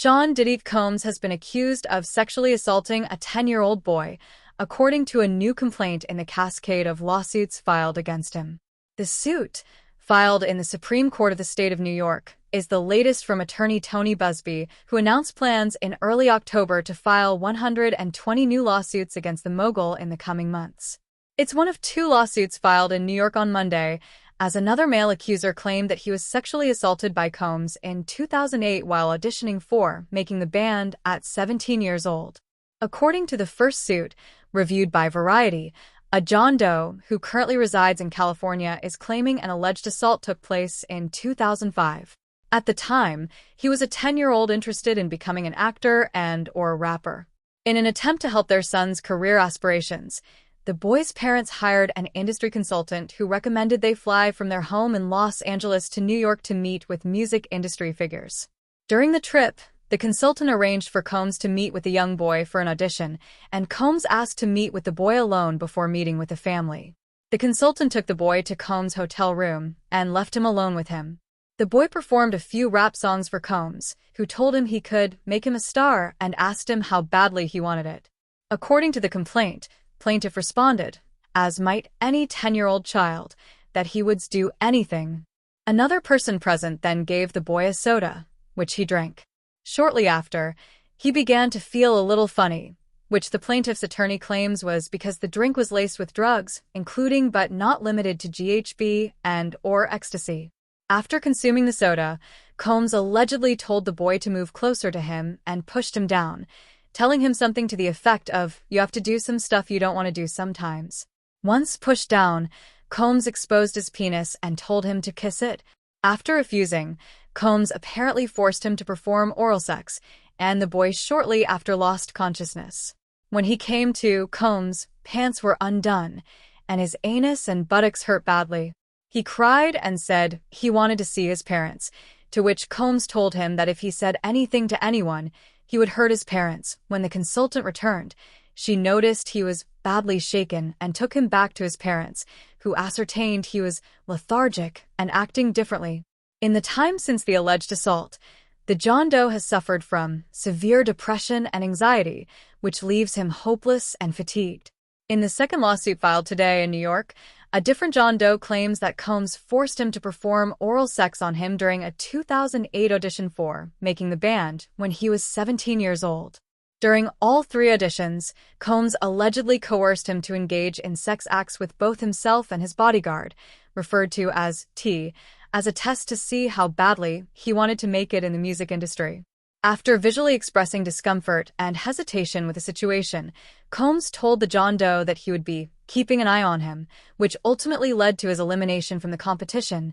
Sean Diddy Combs has been accused of sexually assaulting a 10-year-old boy, according to a new complaint in the cascade of lawsuits filed against him. The suit, filed in the Supreme Court of the state of New York, is the latest from attorney Tony Busby, who announced plans in early October to file 120 new lawsuits against the mogul in the coming months. It's one of two lawsuits filed in New York on Monday, as another male accuser claimed that he was sexually assaulted by Combs in 2008 while auditioning for Making the Band at 17 years old. According to the first suit, reviewed by Variety, a John Doe, who currently resides in California, is claiming an alleged assault took place in 2005. At the time, he was a 10-year-old interested in becoming an actor and/or rapper. In an attempt to help their son's career aspirations, the boy's parents hired an industry consultant who recommended they fly from their home in Los Angeles to New York to meet with music industry figures. During the trip, the consultant arranged for Combs to meet with the young boy for an audition, and Combs asked to meet with the boy alone before meeting with the family. The consultant took the boy to Combs' hotel room and left him alone with him. The boy performed a few rap songs for Combs, who told him he could make him a star and asked him how badly he wanted it. According to the complaint, plaintiff responded, as might any 10-year-old child, that he would do anything. Another person present then gave the boy a soda, which he drank. Shortly after, he began to feel a little funny, which the plaintiff's attorney claims was because the drink was laced with drugs, including but not limited to GHB and/or ecstasy. After consuming the soda, Combs allegedly told the boy to move closer to him and pushed him down, telling him something to the effect of, "You have to do some stuff you don't want to do sometimes." Once pushed down, Combs exposed his penis and told him to kiss it. After refusing, Combs apparently forced him to perform oral sex, and the boy shortly after lost consciousness. When he came to, Combs' pants were undone, and his anus and buttocks hurt badly. He cried and said he wanted to see his parents, to which Combs told him that if he said anything to anyone, he would hurt his parents. When the consultant returned, she noticed he was badly shaken and took him back to his parents, who ascertained he was lethargic and acting differently. In the time since the alleged assault, the John Doe has suffered from severe depression and anxiety, which leaves him hopeless and fatigued. In the second lawsuit filed today in New York, a different John Doe claims that Combs forced him to perform oral sex on him during a 2008 audition for Making the Band when he was 17 years old. During all three auditions, Combs allegedly coerced him to engage in sex acts with both himself and his bodyguard, referred to as T, as a test to see how badly he wanted to make it in the music industry. After visually expressing discomfort and hesitation with the situation, Combs told the John Doe that he would be keeping an eye on him, which ultimately led to his elimination from the competition.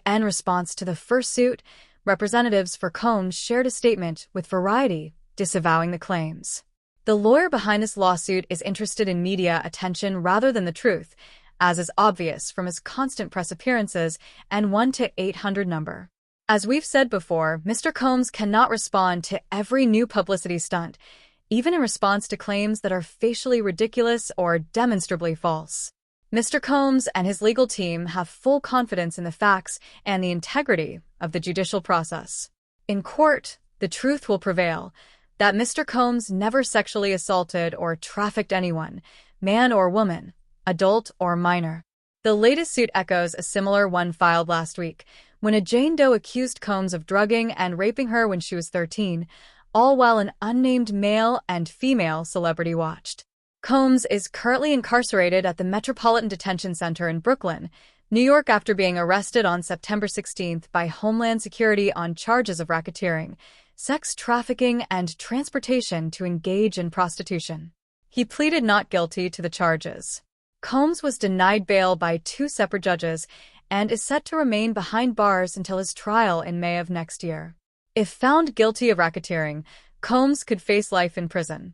In response to the first suit, representatives for Combs shared a statement with Variety, disavowing the claims. The lawyer behind this lawsuit is interested in media attention rather than the truth, as is obvious from his constant press appearances and 1-800 number. As we've said before, Mr. Combs cannot respond to every new publicity stunt, even in response to claims that are facially ridiculous or demonstrably false. Mr. Combs and his legal team have full confidence in the facts and the integrity of the judicial process. In court, the truth will prevail, that Mr. Combs never sexually assaulted or trafficked anyone, man or woman, adult or minor. The latest suit echoes a similar one filed last week, when a Jane Doe accused Combs of drugging and raping her when she was 13, all while an unnamed male and female celebrity watched. Combs is currently incarcerated at the Metropolitan Detention Center in Brooklyn, New York, after being arrested on September 16 by Homeland Security on charges of racketeering, sex trafficking, and transportation to engage in prostitution. He pleaded not guilty to the charges. Combs was denied bail by two separate judges and is set to remain behind bars until his trial in May of next year. If found guilty of racketeering, Combs could face life in prison.